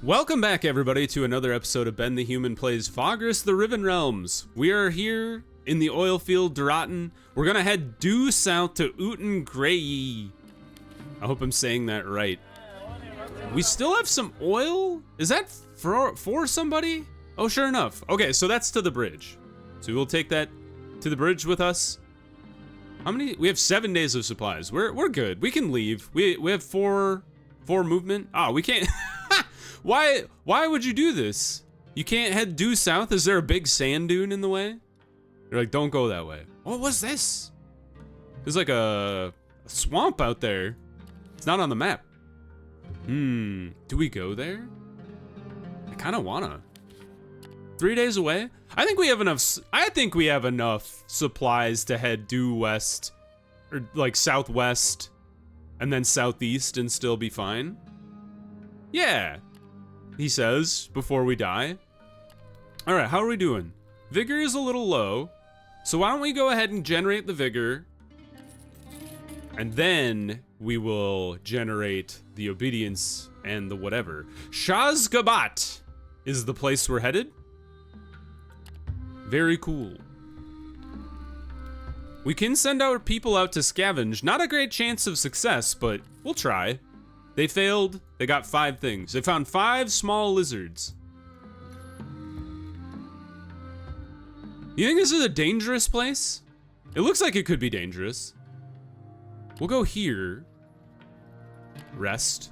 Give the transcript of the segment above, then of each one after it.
Welcome back, everybody, to another episode of Ben the Human Plays Vagrus, the Riven Realms. We are here in the oil field Duraten. We're gonna head due south to Uten Grey. I hope I'm saying that right. We still have some oil? Is that for somebody? Oh, sure enough. Okay, so that's to the bridge. So we'll take that to the bridge with us. How many? We have 7 days of supplies. We're good. We can leave. We have four movement. Ah, we can't. Why would you do this? You can't head due south? Is there a big sand dune in the way? You're like, don't go that way. What was this? There's like a swamp out there. It's not on the map. Do we go there? I kind of wanna. 3 days away? I think we have enough supplies to head due west, or like southwest, and then southeast and still be fine. Yeah. He says, before we die. All right, how are we doing? Vigor is a little low, so why don't we go ahead and generate the vigor, and then we will generate the obedience and the whatever. Shazgabat is the place we're headed. Very cool. We can send our people out to scavenge. Not a great chance of success, but we'll try. They failed. They got 5 things. They found 5 small lizards. You think this is a dangerous place? It looks like it could be dangerous. We'll go here. Rest.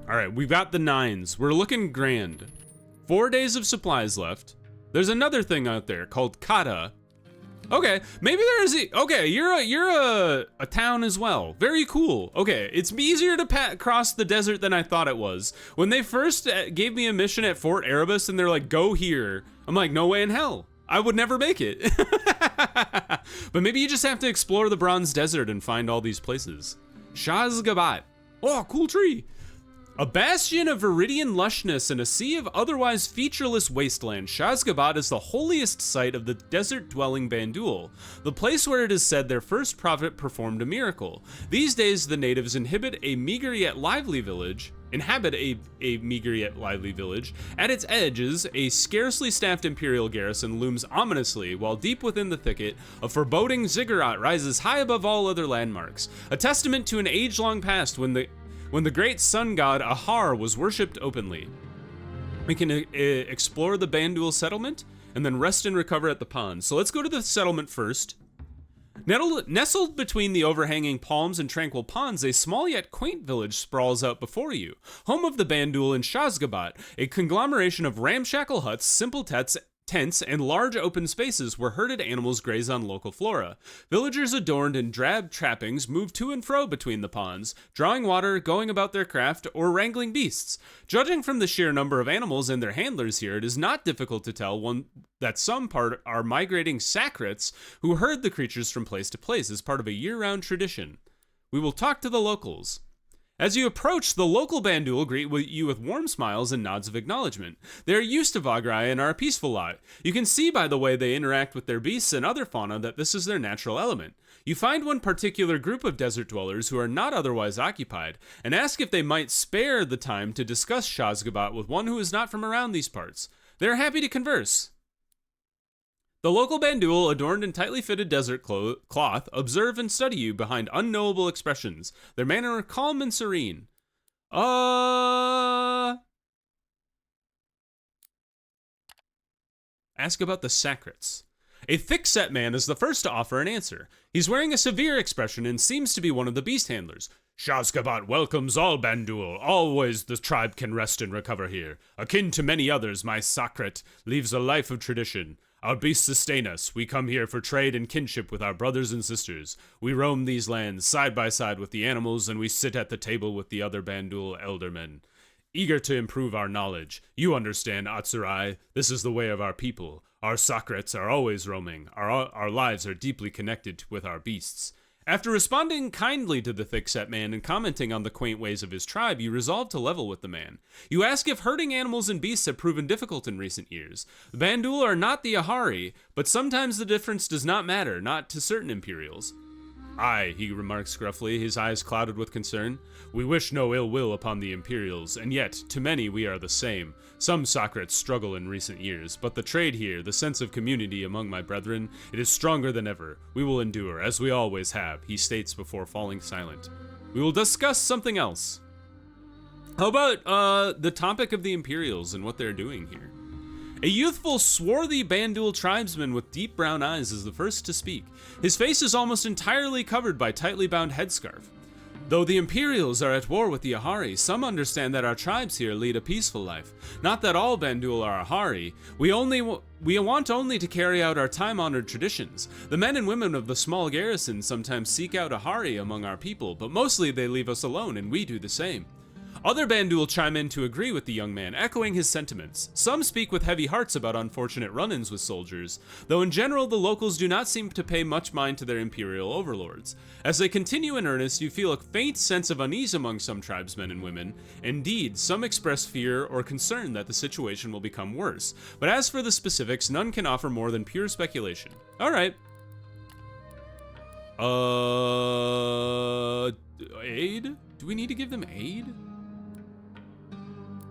All right, we've got the 9s. We're looking grand. 4 days of supplies left. There's another thing out there called Kata. Okay, maybe there is okay, you're a town as well. Very cool. Okay, it's easier to cross the desert than I thought it was. When they first gave me a mission at Fort Erebus and they're like, go here, I'm like, no way in hell. I would never make it. But maybe you just have to explore the Bronze Desert and find all these places. Shazgabat. Oh, cool tree. A bastion of viridian lushness and a sea of otherwise featureless wasteland, Shazgabat is the holiest site of the desert-dwelling Bandul, the place where it is said their first prophet performed a miracle. These days, the natives inhabit a meager yet lively village. At its edges, a scarcely staffed imperial garrison looms ominously, while deep within the thicket, a foreboding ziggurat rises high above all other landmarks, a testament to an age-long past when the great sun god Ahar was worshipped openly. We can explore the Bandul settlement and then rest and recover at the pond. So let's go to the settlement first. Nestled between the overhanging palms and tranquil ponds, a small yet quaint village sprawls out before you. Home of the Bandul and Shazgabat, a conglomeration of ramshackle huts, simple tents, and large open spaces where herded animals graze on local flora. Villagers adorned in drab trappings move to and fro between the ponds, drawing water, going about their craft, or wrangling beasts. Judging from the sheer number of animals and their handlers here, it is not difficult to tell that some part are migrating sakrets who herd the creatures from place to place as part of a year-round tradition. We will talk to the locals. As you approach, the local Bandul greet you with warm smiles and nods of acknowledgement. They are used to Vagrai and are a peaceful lot. You can see by the way they interact with their beasts and other fauna that this is their natural element. You find one particular group of desert dwellers who are not otherwise occupied, and ask if they might spare the time to discuss Shazgabat with one who is not from around these parts. They are happy to converse. The local Bandul, adorned in tightly fitted desert cloth, observe and study you behind unknowable expressions, their manner calm and serene. Ask about the sakrets. A thick-set man is the first to offer an answer. He's wearing a severe expression and seems to be one of the beast handlers. Shazgabat welcomes all Bandul. Always the tribe can rest and recover here. Akin to many others, my sakret lives a life of tradition. Our beasts sustain us. We come here for trade and kinship with our brothers and sisters. We roam these lands side by side with the animals, and we sit at the table with the other Bandul eldermen, eager to improve our knowledge. You understand, Atsurai. This is the way of our people. Our sakrets are always roaming. Our lives are deeply connected with our beasts. After responding kindly to the thick-set man and commenting on the quaint ways of his tribe, you resolve to level with the man. You ask if herding animals and beasts have proven difficult in recent years. The Bandul are not the Ahari, but sometimes the difference does not matter, not to certain Imperials. Aye, he remarks gruffly, his eyes clouded with concern. We wish no ill will upon the Imperials, and yet, to many we are the same. Some Socrates struggle in recent years, but the trade here, the sense of community among my brethren, it is stronger than ever. We will endure, as we always have, he states before falling silent. We will discuss something else. How about, the topic of the Imperials and what they're doing here? A youthful, swarthy Bandul tribesman with deep brown eyes is the first to speak. His face is almost entirely covered by tightly bound headscarf. Though the Imperials are at war with the Ahari, some understand that our tribes here lead a peaceful life. Not that all Bandul are Ahari. We want only to carry out our time-honored traditions. The men and women of the small garrison sometimes seek out Ahari among our people, but mostly they leave us alone, and we do the same. Other Bandul chime in to agree with the young man, echoing his sentiments. Some speak with heavy hearts about unfortunate run-ins with soldiers, though in general the locals do not seem to pay much mind to their imperial overlords. As they continue in earnest, you feel a faint sense of unease among some tribesmen and women. Indeed, some express fear or concern that the situation will become worse. But as for the specifics, none can offer more than pure speculation. Alright. Aid? Do we need to give them aid?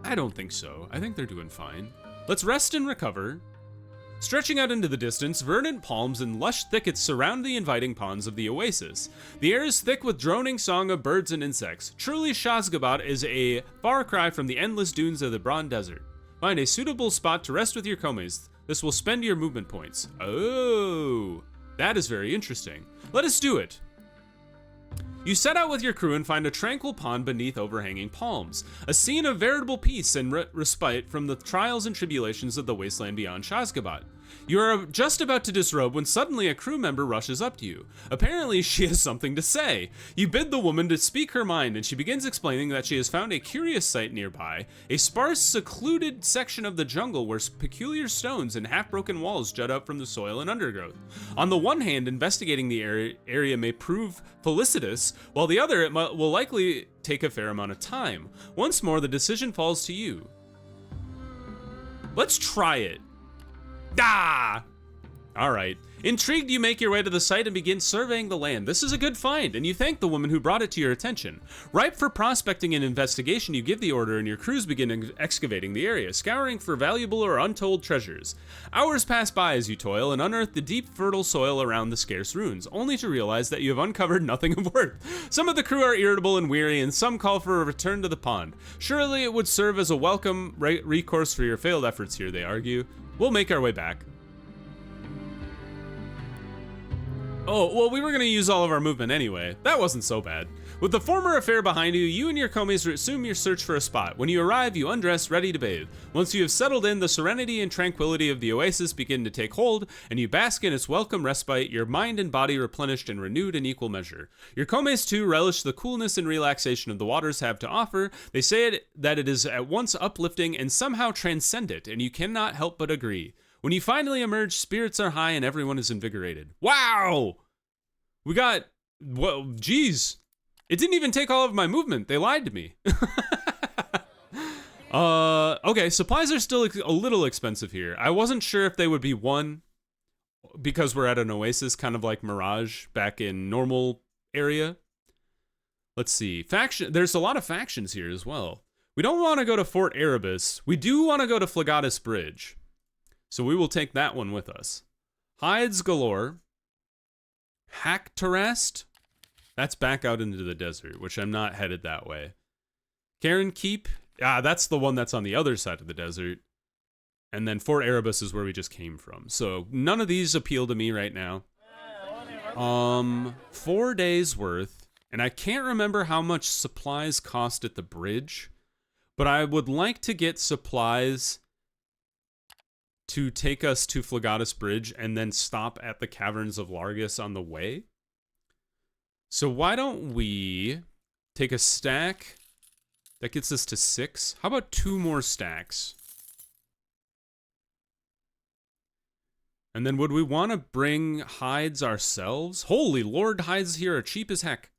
I don't think so. I think they're doing fine. Let's rest and recover. Stretching out into the distance, verdant palms and lush thickets surround the inviting ponds of the oasis. The air is thick with droning song of birds and insects. Truly, Shazgabat is a far cry from the endless dunes of the Bron Desert. Find a suitable spot to rest with your komes. This will spend your movement points. Oh, that is very interesting. Let us do it. You set out with your crew and find a tranquil pond beneath overhanging palms, a scene of veritable peace and respite from the trials and tribulations of the wasteland beyond Shazgabat. You are just about to disrobe when suddenly a crew member rushes up to you. Apparently, she has something to say. You bid the woman to speak her mind, and she begins explaining that she has found a curious sight nearby, a sparse, secluded section of the jungle where peculiar stones and half-broken walls jut out from the soil and undergrowth. On the one hand, investigating the area may prove felicitous, while the other, it will likely take a fair amount of time. Once more, the decision falls to you. Let's try it. Ah! Alright. Intrigued, you make your way to the site and begin surveying the land. This is a good find, and you thank the woman who brought it to your attention. Ripe for prospecting and investigation, you give the order and your crews begin excavating the area, scouring for valuable or untold treasures. Hours pass by as you toil and unearth the deep, fertile soil around the scarce ruins, only to realize that you have uncovered nothing of worth. Some of the crew are irritable and weary, and some call for a return to the pond. Surely it would serve as a welcome recourse for your failed efforts here, they argue. We'll make our way back. Oh, well, we were going to use all of our movement anyway. That wasn't so bad. With the former affair behind you, you and your komes resume your search for a spot. When you arrive, you undress, ready to bathe. Once you have settled in, the serenity and tranquility of the oasis begin to take hold, and you bask in its welcome respite, your mind and body replenished and renewed in equal measure. Your komes, too, relish the coolness and relaxation of the waters have to offer. They say that it is at once uplifting and somehow transcendent, and you cannot help but agree. When you finally emerge, spirits are high and everyone is invigorated. Wow! We got, well, geez. It didn't even take all of my movement. They lied to me. Okay, supplies are still a little expensive here. I wasn't sure if they would be one, because we're at an oasis, kind of like Mirage back in normal area. Let's see. Faction. There's a lot of factions here as well. We don't want to go to Fort Erebus. We do want to go to Phlegatus Bridge. So we will take that one with us. Hides galore. Hackterest? That's back out into the desert, which I'm not headed that way. Karen Keep? Ah, that's the one that's on the other side of the desert. And then Fort Erebus is where we just came from. So none of these appeal to me right now. 4 days worth. And I can't remember how much supplies cost at the bridge. But I would like to get supplies to take us to Phlegatus Bridge and then stop at the Caverns of Largus on the way. So why don't we take a stack that gets us to 6? How about 2 more stacks? And then would we want to bring hides ourselves? Holy Lord, hides here are cheap as heck.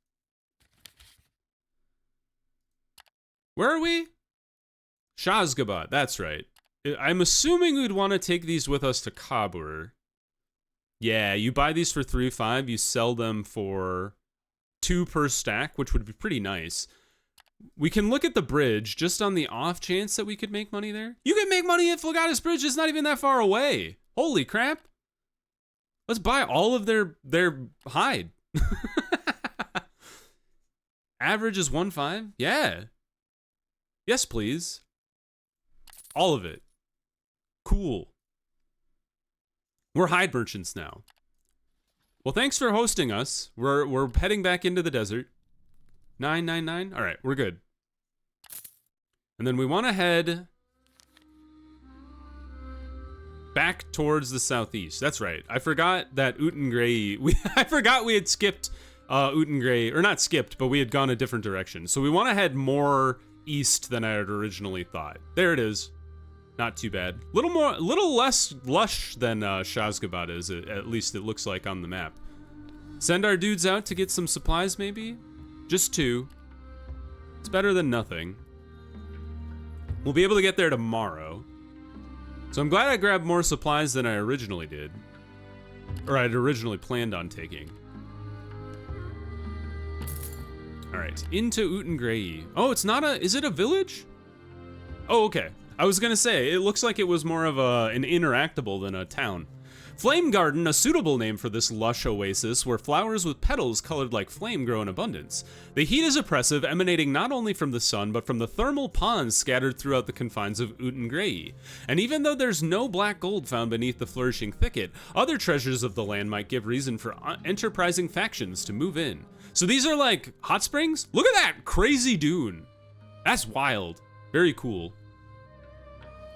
Where are we? Shazgabat, that's right. I'm assuming we'd want to take these with us to Kabur. Yeah, you buy these for 3.5, you sell them for 2 per stack, which would be pretty nice. We can look at the bridge just on the off chance that we could make money there. You can make money at Flagatis Bridge, it's not even that far away. Holy crap. Let's buy all of their hide. Average is 1.5? Yeah. Yes, please. All of it. Cool. We're hide merchants now. Well, thanks for hosting us. We're heading back into the desert. 999? All right, we're good. And then we want to head back towards the southeast. That's right. I forgot that Utengray. I forgot we had skipped Utengray, or not skipped, but we had gone a different direction. So we want to head more east than I had originally thought. There it is. Not too bad. Little less lush than Shazgabat is. At least it looks like on the map. Send our dudes out to get some supplies, maybe. Just 2. It's better than nothing. We'll be able to get there tomorrow. So I'm glad I grabbed more supplies than I originally did. Or I'd originally planned on taking. Alright, into Utengray. Oh, it's not a... Is it a village? Oh, okay. I was gonna say, it looks like it was more of an interactable than a town. Flame Garden, a suitable name for this lush oasis where flowers with petals colored like flame grow in abundance. The heat is oppressive, emanating not only from the sun, but from the thermal ponds scattered throughout the confines of Utengray. And even though there's no black gold found beneath the flourishing thicket, other treasures of the land might give reason for enterprising factions to move in. So these are like hot springs? Look at that crazy dune. That's wild. Very cool.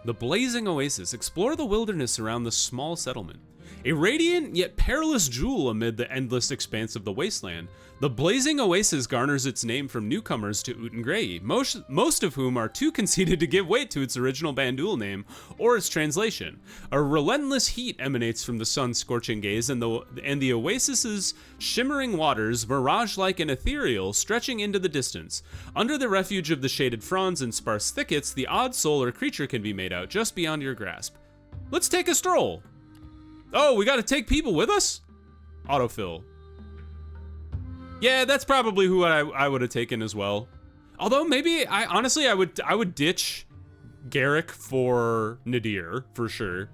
The Blazing Oasis. Explore the wilderness around the small settlement. A radiant yet perilous jewel amid the endless expanse of the wasteland, the Blazing Oasis garners its name from newcomers to Utengray, most of whom are too conceited to give weight to its original Bandul name or its translation. A relentless heat emanates from the sun's scorching gaze, and the oasis's shimmering waters, mirage-like and ethereal, stretching into the distance. Under the refuge of the shaded fronds and sparse thickets, the odd soul or creature can be made out just beyond your grasp. Let's take a stroll. Oh, we gotta take people with us? Autofill. Yeah, that's probably who I would have taken as well. Although maybe, honestly, I would ditch Garrick for Nadir, for sure.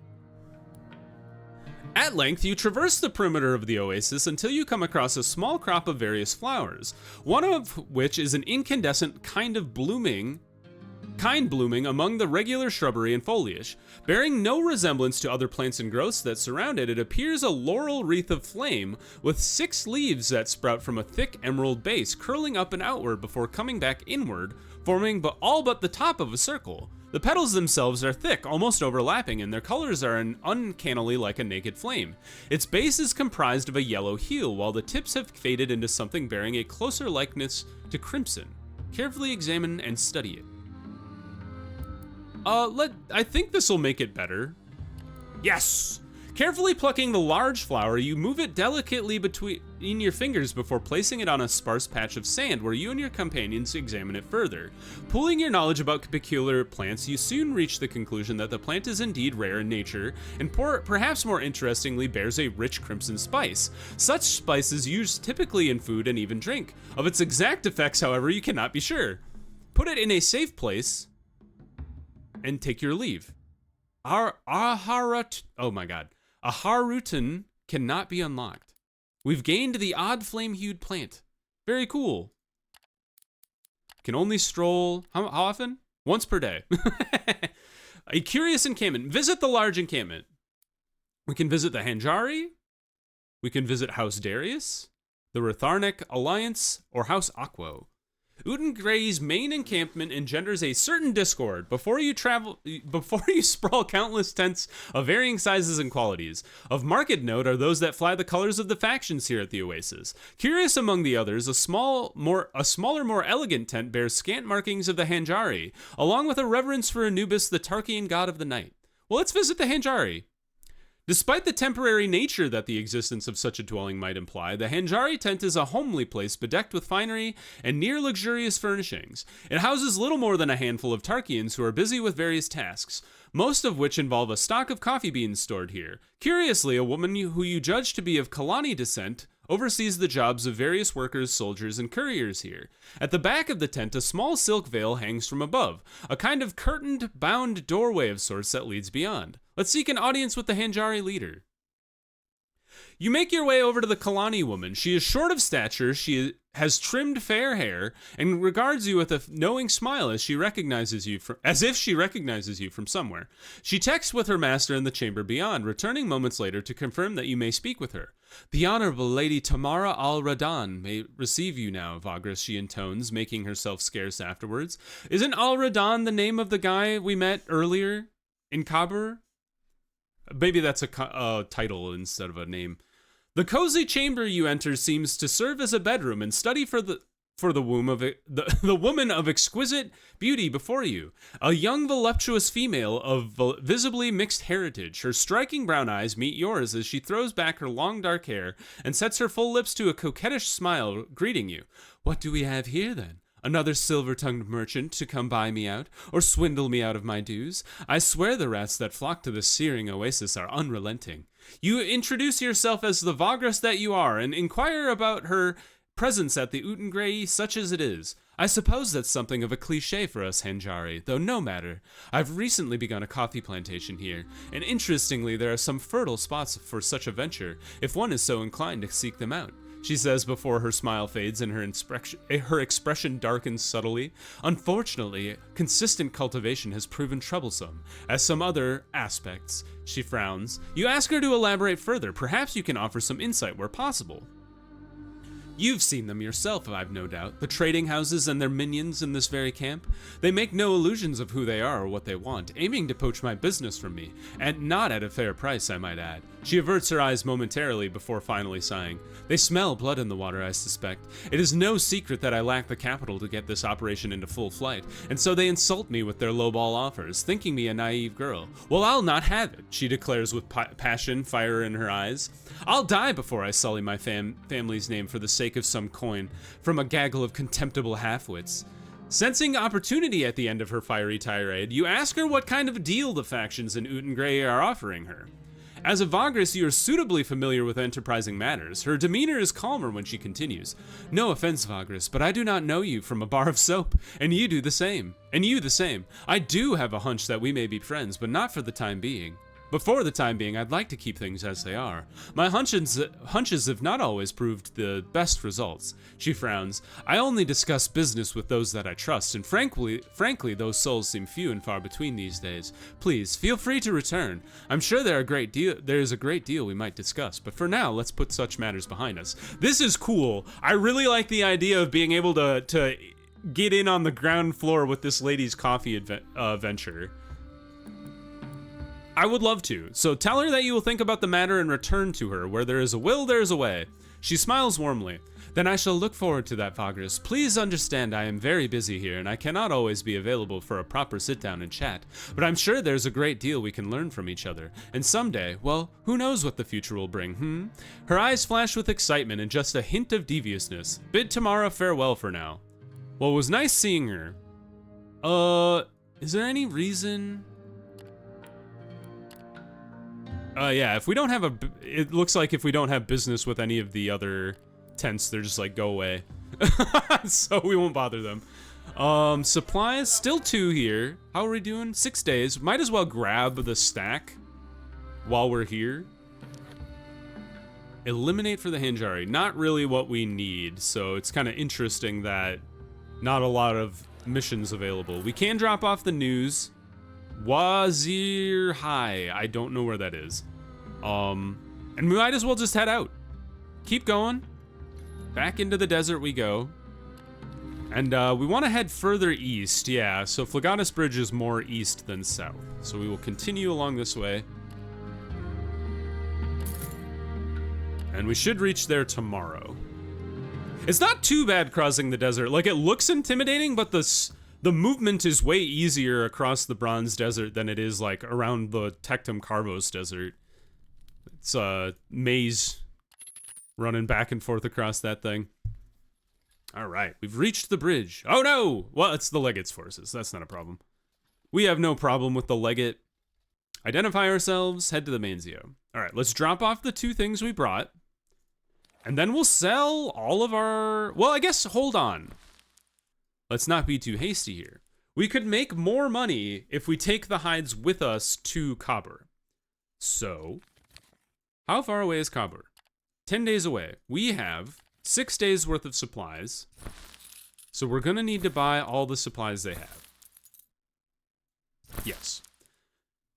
At length, you traverse the perimeter of the oasis until you come across a small crop of various flowers, one of which is an incandescent kind blooming among the regular shrubbery and foliage. Bearing no resemblance to other plants and growths that surround it, it appears a laurel wreath of flame with 6 leaves that sprout from a thick emerald base, curling up and outward before coming back inward, forming all but the top of a circle. The petals themselves are thick, almost overlapping, and their colors are uncannily like a naked flame. Its base is comprised of a yellow heel, while the tips have faded into something bearing a closer likeness to crimson. Carefully examine and study it. I think this will make it better. Yes! Carefully plucking the large flower, you move it delicately between your fingers before placing it on a sparse patch of sand where you and your companions examine it further. Pooling your knowledge about peculiar plants, you soon reach the conclusion that the plant is indeed rare in nature and perhaps more interestingly bears a rich crimson spice. Such spice is used typically in food and even drink. Of its exact effects, however, you cannot be sure. Put it in a safe place and take your leave. Oh my god. A Harutan cannot be unlocked. We've gained the odd flame-hued plant. Very cool. Can only stroll, how often? Once per day. A curious encampment. Visit the large encampment. We can visit the Hanjari. We can visit House Darius, the Ratharnic Alliance, or House Aquo. Utengray's main encampment engenders a certain discord before you sprawl countless tents of varying sizes and qualities. Of marked note are those that fly the colors of the factions here at the Oasis. Curious among the others, a smaller, more elegant tent bears scant markings of the Hanjari, along with a reverence for Anubis, the Tarkian god of the night. Well, let's visit the Hanjari. Despite the temporary nature that the existence of such a dwelling might imply, the Hanjari tent is a homely place bedecked with finery and near luxurious furnishings. It houses little more than a handful of Tarkians who are busy with various tasks. most of which involve a stock of coffee beans stored here. Curiously, a woman who you judge to be of Kalani descent oversees the jobs of various workers, soldiers, and couriers here. At the back of the tent, a small silk veil hangs from above, a kind of curtained, bound doorway of sorts that leads beyond. Let's seek an audience with the Hanjari leader. You make your way over to the Kalani woman. She is short of stature, she has trimmed fair hair, and regards you with a knowing smile as if she recognizes you from somewhere. She texts with her master in the chamber beyond, returning moments later to confirm that you may speak with her. The Honorable Lady Tamara al-Radan may receive you now, Vagrus, she intones, making herself scarce afterwards. Isn't al-Radan the name of the guy we met earlier in Kabur? Maybe that's a title instead of a name. The cozy chamber you enter seems to serve as a bedroom and study for the woman of exquisite beauty before you, a young voluptuous female of visibly mixed heritage. Her striking brown eyes meet yours as she throws back her long dark hair and sets her full lips to a coquettish smile, greeting you. What do we have here then? Another silver-tongued merchant to come buy me out, or swindle me out of my dues? I swear the rats that flock to this searing oasis are unrelenting. You introduce yourself as the Vagrus that you are, and inquire about her presence at the Utengray, such as it is. I suppose that's something of a cliché for us Hanjari, though no matter. I've recently begun a coffee plantation here, and interestingly there are some fertile spots for such a venture, if one is so inclined to seek them out. She says before her smile fades and her expression darkens subtly. Unfortunately, consistent cultivation has proven troublesome, as some other aspects. She frowns. You ask her to elaborate further. Perhaps you can offer some insight where possible. You've seen them yourself, I've no doubt, the trading houses and their minions in this very camp. They make no illusions of who they are or what they want, aiming to poach my business from me, and not at a fair price, I might add. She averts her eyes momentarily before finally sighing. They smell blood in the water, I suspect. It is no secret that I lack the capital to get this operation into full flight, and so they insult me with their lowball offers, thinking me a naive girl. Well, I'll not have it, she declares with passion, fire in her eyes. I'll die before I sully my family's name for the sake of some coin from a gaggle of contemptible half-wits. Sensing opportunity at the end of her fiery tirade, you ask her what kind of deal the factions in Utengray are offering her. As a Vagrus, you are suitably familiar with enterprising matters. Her demeanor is calmer when she continues. No offense, Vagrus, but I do not know you from a bar of soap, and you do the same. And you the same. I do have a hunch that we may be friends, but not for the time being. But for the time being, I'd like to keep things as they are. My hunches have not always proved the best results. She frowns. I only discuss business with those that I trust, and frankly, those souls seem few and far between these days. Please, feel free to return. I'm sure there is a great deal we might discuss, but for now, let's put such matters behind us. This is cool. I really like the idea of being able to get in on the ground floor with this lady's coffee venture. I would love to, so tell her that you will think about the matter and return to her. Where there is a will, there is a way. She smiles warmly. Then I shall look forward to that, Vagrus. Please understand I am very busy here, and I cannot always be available for a proper sit-down and chat, but I'm sure there's a great deal we can learn from each other, and someday, well, who knows what the future will bring, Her eyes flash with excitement and just a hint of deviousness. Bid Tamara farewell for now. Well, it was nice seeing her. Is there any reason... yeah, if we don't have it looks like if we don't have business with any of the other tents, they're just like, go away. So we won't bother them. Supplies, still 2 here. How are we doing? 6 days. Might as well grab the stack while we're here. Eliminate for the Hanjari. Not really what we need, so it's kind of interesting that not a lot of missions available. We can drop off the news. Wazir High. I don't know where that is. And we might as well just head out. Keep going. Back into the desert we go. And we want to head further east. Yeah, so Phlegonus Bridge is more east than south. So we will continue along this way. And we should reach there tomorrow. It's not too bad crossing the desert. Like, it looks intimidating, but the movement is way easier across the Bronze Desert than it is, like, around the Tectum Carvos Desert. It's a maze running back and forth across that thing. All right, we've reached the bridge. Oh, no! Well, it's the Legate's forces. That's not a problem. We have no problem with the Legate. Identify ourselves, head to the Manzio. All right, let's drop off the 2 things we brought. And then we'll sell all of our... Well, I guess, hold on. Let's not be too hasty here. We could make more money if we take the hides with us to Kabur. So, how far away is Kabur? 10 days away. We have 6 days worth of supplies. So we're gonna need to buy all the supplies they have. Yes.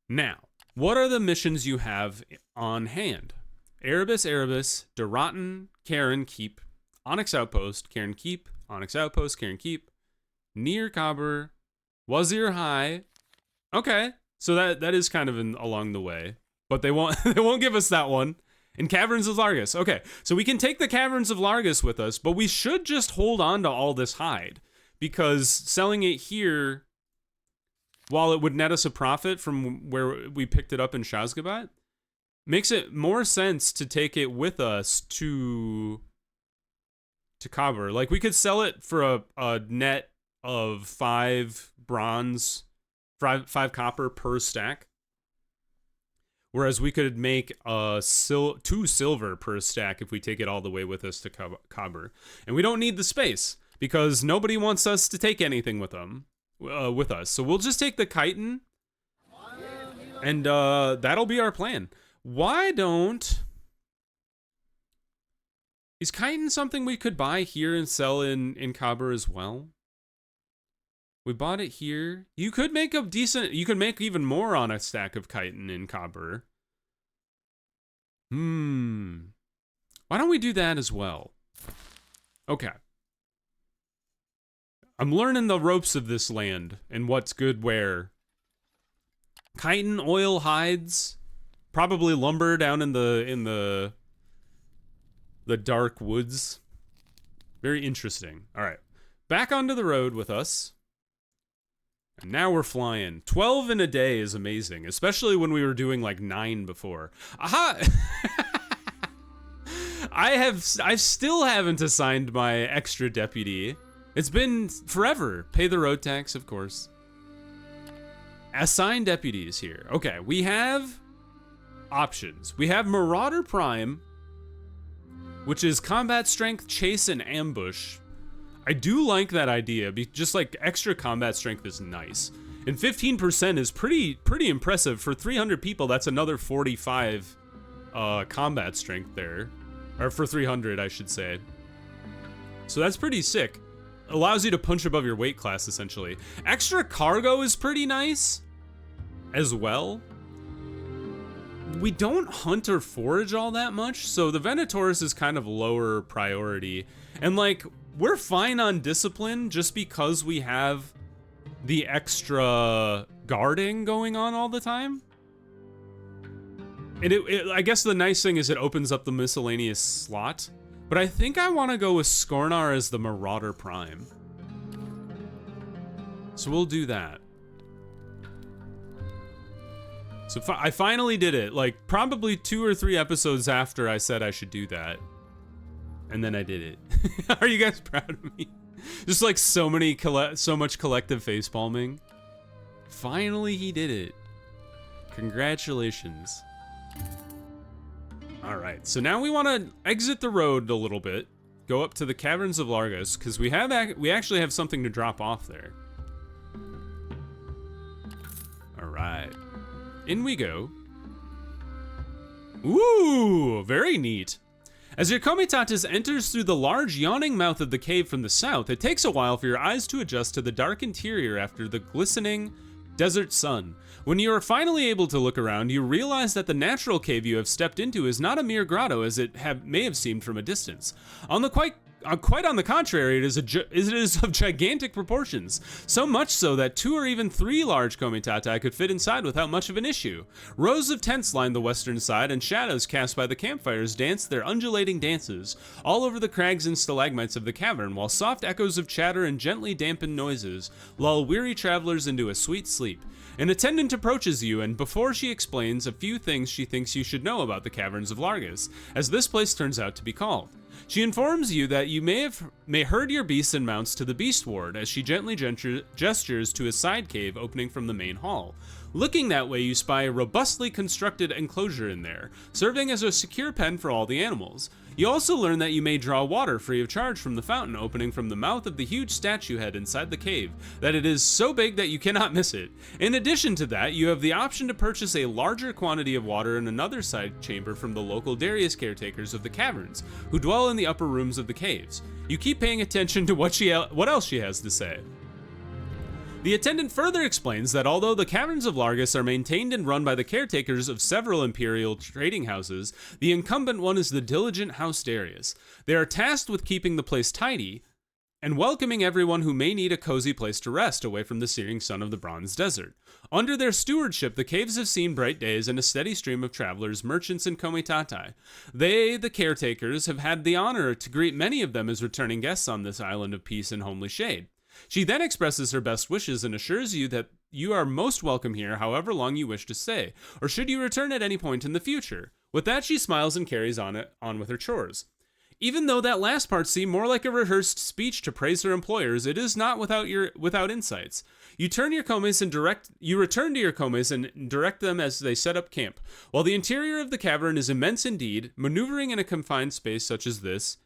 Now, what are the missions you have on hand? Erebus, Duratan, Karen Keep, Onyx Outpost, Karen Keep, Onyx Outpost, Karen Keep, near Kabur, Wazir High. Okay, so that is kind of along the way, but they won't they won't give us that one. And Caverns of Largus. Okay, so we can take the Caverns of Largus with us, but we should just hold on to all this hide, because selling it here, while it would net us a profit from where we picked it up in Shazgabat, makes it more sense to take it with us to Kabur. Like, we could sell it for a net of 5 bronze, 5 copper per stack. Whereas we could make 2 silver per stack if we take it all the way with us to Kabur. And we don't need the space, because nobody wants us to take anything with them, with us. So we'll just take the chitin, and that'll be our plan. Why don't... Is chitin something we could buy here and sell in Kabur as well? We bought it here. You could make a decent... You could make even more on a stack of chitin in Kabur. Why don't we do that as well? Okay. I'm learning the ropes of this land and what's good where. Chitin, oil, hides, probably lumber down in the dark woods. Very interesting. All right. Back onto the road with us. And now we're flying. 12 in a day is amazing, especially when we were doing like 9 before. Aha! I still haven't assigned my extra deputy. It's been forever. Pay the road tax, of course. Assign deputies here. Okay, we have options. We have Marauder Prime, which is combat strength, chase, and ambush. I do like that idea, just like extra combat strength is nice. And 15% is pretty impressive. For 300 people, that's another 45 combat strength there. Or for 300, I should say. So that's pretty sick. Allows you to punch above your weight class, essentially. Extra cargo is pretty nice as well. We don't hunt or forage all that much, so the Venatorus is kind of lower priority. And like, we're fine on discipline just because we have the extra guarding going on all the time. And I guess the nice thing is it opens up the miscellaneous slot. But I think I want to go with Skornar as the Marauder Prime. So we'll do that. So I finally did it, like probably 2 or 3 episodes after I said I should do that. And then I did it. Are you guys proud of me? Just like so much collective facepalming. Finally he did it. Congratulations. All right, so now we want to exit the road a little bit, go up to the Caverns of Largus, because we actually have something to drop off there. All right, in we go. Ooh, very neat. As your Comitatus enters through the large yawning mouth of the cave from the south, it takes a while for your eyes to adjust to the dark interior after the glistening desert sun. When you are finally able to look around, you realize that the natural cave you have stepped into is not a mere grotto as it may have seemed from a distance. Quite on the contrary, it is of gigantic proportions, so much so that 2 or even 3 large Komitati could fit inside without much of an issue. Rows of tents line the western side, and shadows cast by the campfires dance their undulating dances all over the crags and stalagmites of the cavern, while soft echoes of chatter and gently dampened noises lull weary travelers into a sweet sleep. An attendant approaches you, and before she explains a few things she thinks you should know about the Caverns of Largus, as this place turns out to be called. She informs you that you may herd your beasts and mounts to the beast ward as she gently gestures to a side cave opening from the main hall. Looking that way, you spy a robustly constructed enclosure in there, serving as a secure pen for all the animals. You also learn that you may draw water free of charge from the fountain opening from the mouth of the huge statue head inside the cave, that it is so big that you cannot miss it. In addition to that, you have the option to purchase a larger quantity of water in another side chamber from the local Darius caretakers of the caverns, who dwell in the upper rooms of the caves. You keep paying attention to what else she has to say. The attendant further explains that although the caverns of Largus are maintained and run by the caretakers of several imperial trading houses, the incumbent one is the diligent House Darius. They are tasked with keeping the place tidy and welcoming everyone who may need a cozy place to rest away from the searing sun of the Bronze Desert. Under their stewardship, the caves have seen bright days and a steady stream of travelers, merchants, and comitatai. They, the caretakers, have had the honor to greet many of them as returning guests on this island of peace and homely shade. She then expresses her best wishes and assures you that you are most welcome here however long you wish to stay, or should you return at any point in the future. With that, she smiles and carries on with her chores. Even though that last part seemed more like a rehearsed speech to praise her employers, it is not without insights. You return to your comes and direct them as they set up camp. While the interior of the cavern is immense indeed, maneuvering in a confined space such as this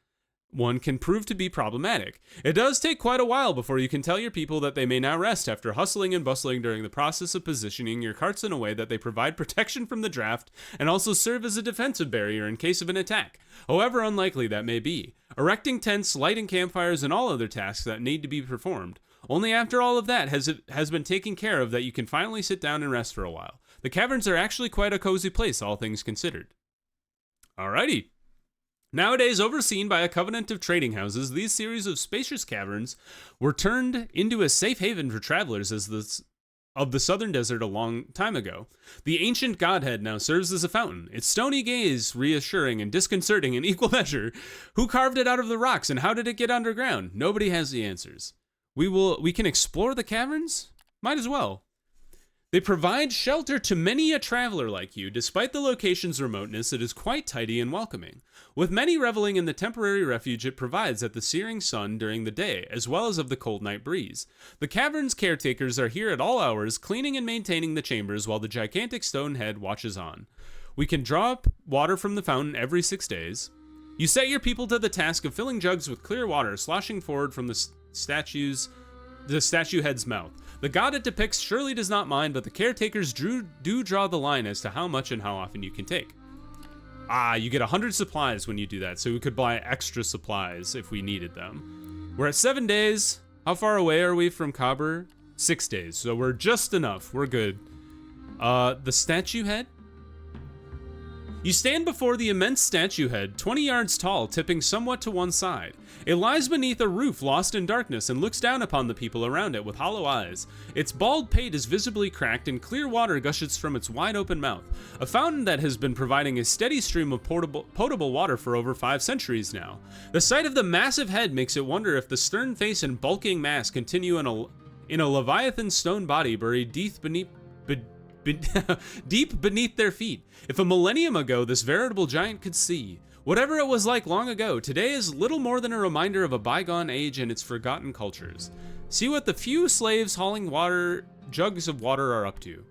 one can prove to be problematic. It does take quite a while before you can tell your people that they may now rest after hustling and bustling during the process of positioning your carts in a way that they provide protection from the draft and also serve as a defensive barrier in case of an attack, however unlikely that may be. Erecting tents, lighting campfires, and all other tasks that need to be performed. Only after all of that has been taken care of that you can finally sit down and rest for a while. The caverns are actually quite a cozy place, all things considered. Alrighty. Nowadays, overseen by a covenant of trading houses, these series of spacious caverns were turned into a safe haven for travelers of the southern desert a long time ago. The ancient godhead now serves as a fountain, its stony gaze reassuring and disconcerting in equal measure. Who carved it out of the rocks, and how did it get underground? Nobody has the answers. We can explore the caverns? Might as well. They provide shelter to many a traveler like you. Despite the location's remoteness, it is quite tidy and welcoming, with many reveling in the temporary refuge it provides at the searing sun during the day, as well as of the cold night breeze. The cavern's caretakers are here at all hours, cleaning and maintaining the chambers while the gigantic stone head watches on. We can draw up water from the fountain every 6 days. You set your people to the task of filling jugs with clear water, sloshing forward from the statue head's mouth. The god it depicts surely does not mind, but the caretakers do draw the line as to how much and how often you can take. You get 100 supplies when you do that, so we could buy extra supplies if we needed them. We're at 7 days. How far away are we from Kabur? 6 days, so we're just enough. We're good. The statue head? You stand before the immense statue head, 20 yards tall, tipping somewhat to one side. It lies beneath a roof lost in darkness and looks down upon the people around it with hollow eyes. Its bald pate is visibly cracked and clear water gushes from its wide open mouth, a fountain that has been providing a steady stream of potable water for over 5 centuries now. The sight of the massive head makes it wonder if the stern face and bulking mass continue in a leviathan stone body buried deep beneath their feet. If a millennium ago this veritable giant could see, whatever it was like long ago, today is little more than a reminder of a bygone age and its forgotten cultures. See what the few slaves hauling jugs of water are up to.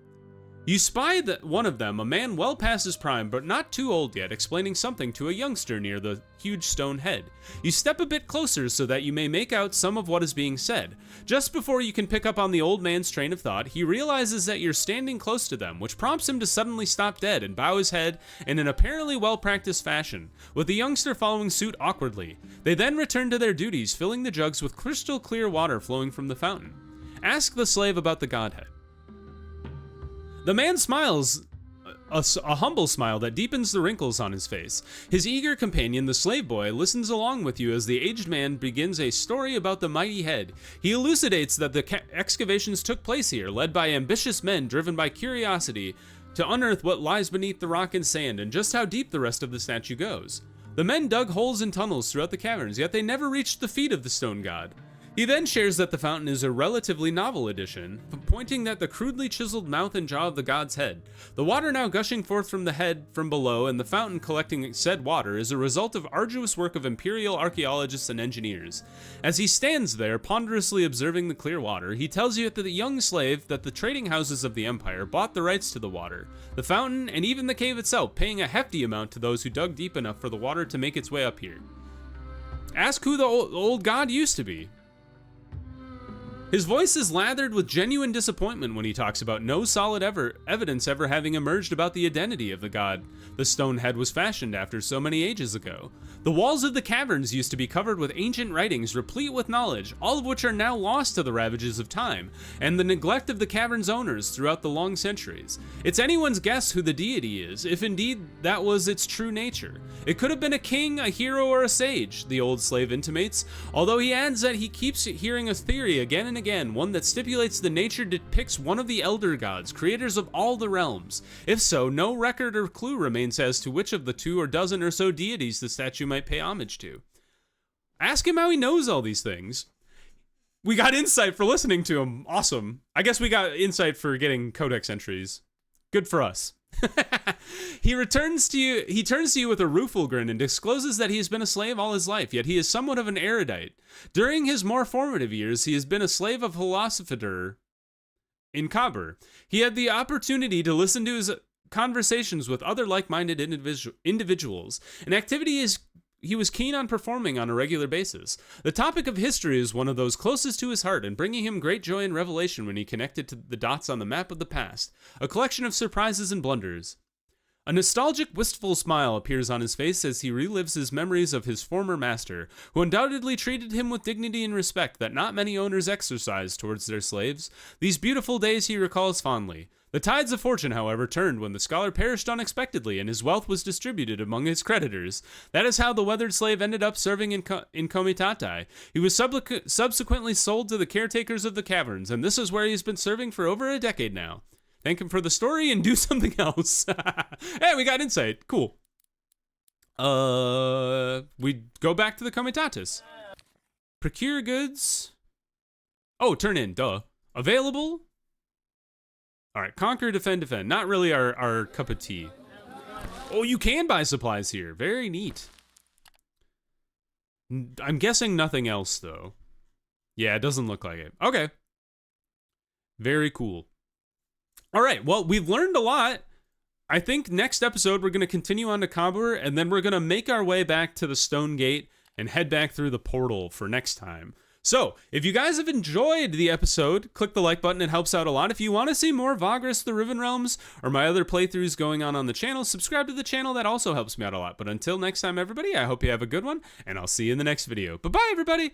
You spy one of them, a man well past his prime but not too old yet, explaining something to a youngster near the huge stone head. You step a bit closer so that you may make out some of what is being said. Just before you can pick up on the old man's train of thought, he realizes that you're standing close to them, which prompts him to suddenly stop dead and bow his head in an apparently well-practiced fashion, with the youngster following suit awkwardly. They then return to their duties, filling the jugs with crystal clear water flowing from the fountain. Ask the slave about the godhead. The man smiles, a humble smile that deepens the wrinkles on his face. His eager companion, the slave boy, listens along with you as the aged man begins a story about the mighty head. He elucidates that the excavations took place here, led by ambitious men driven by curiosity to unearth what lies beneath the rock and sand and just how deep the rest of the statue goes. The men dug holes and tunnels throughout the caverns, yet they never reached the feet of the stone god. He then shares that the fountain is a relatively novel addition, pointing at the crudely chiseled mouth and jaw of the god's head. The water now gushing forth from the head from below and the fountain collecting said water is a result of arduous work of imperial archaeologists and engineers. As he stands there, ponderously observing the clear water, he tells you that the young slave that the trading houses of the empire bought the rights to the water, the fountain, and even the cave itself, paying a hefty amount to those who dug deep enough for the water to make its way up here. Ask who the old god used to be. His voice is lathered with genuine disappointment when he talks about no solid evidence ever having emerged about the identity of the god the stone head was fashioned after so many ages ago. The walls of the caverns used to be covered with ancient writings replete with knowledge, all of which are now lost to the ravages of time, and the neglect of the cavern's owners throughout the long centuries. It's anyone's guess who the deity is, if indeed that was its true nature. It could have been a king, a hero, or a sage, the old slave intimates, although he adds that he keeps hearing a theory again and again, one that stipulates the nature depicts one of the elder gods, creators of all the realms. If so, no record or clue remains as to which of the 2 or dozen or so deities the statue might pay homage to. Ask him how he knows all these things. We got insight for listening to him. Awesome. I guess we got insight for getting codex entries. Good for us. He turns to you with a rueful grin and discloses that he has been a slave all his life, yet he is somewhat of an erudite. During his more formative years, he has been a slave of philosopher in Kabur. He had the opportunity to listen to his conversations with other like-minded individuals, an activity he was keen on performing on a regular basis. The topic of history is one of those closest to his heart and bringing him great joy and revelation when he connected to the dots on the map of the past, a collection of surprises and blunders. A nostalgic, wistful smile appears on his face as he relives his memories of his former master, who undoubtedly treated him with dignity and respect that not many owners exercise towards their slaves. These beautiful days he recalls fondly. The tides of fortune, however, turned when the scholar perished unexpectedly and his wealth was distributed among his creditors. That is how the weathered slave ended up serving in Komitati. He was subsequently sold to the caretakers of the caverns, and this is where he's been serving for over a decade now. Thank him for the story and do something else. Hey, we got insight. Cool. We go back to the Comitatus. Procure goods. Oh, turn in, duh. Available. All right, conquer, defend, defend. Not really our cup of tea. Oh, you can buy supplies here. Very neat. I'm guessing nothing else, though. Yeah, it doesn't look like it. Okay. Very cool. All right, well, we've learned a lot. I think next episode we're going to continue on to Kabur, and then we're going to make our way back to the Stone Gate and head back through the portal for next time. So, if you guys have enjoyed the episode, click the like button, it helps out a lot. If you want to see more Vagrus the Riven Realms or my other playthroughs going on the channel, subscribe to the channel, that also helps me out a lot. But until next time, everybody, I hope you have a good one, and I'll see you in the next video. Bye-bye, everybody!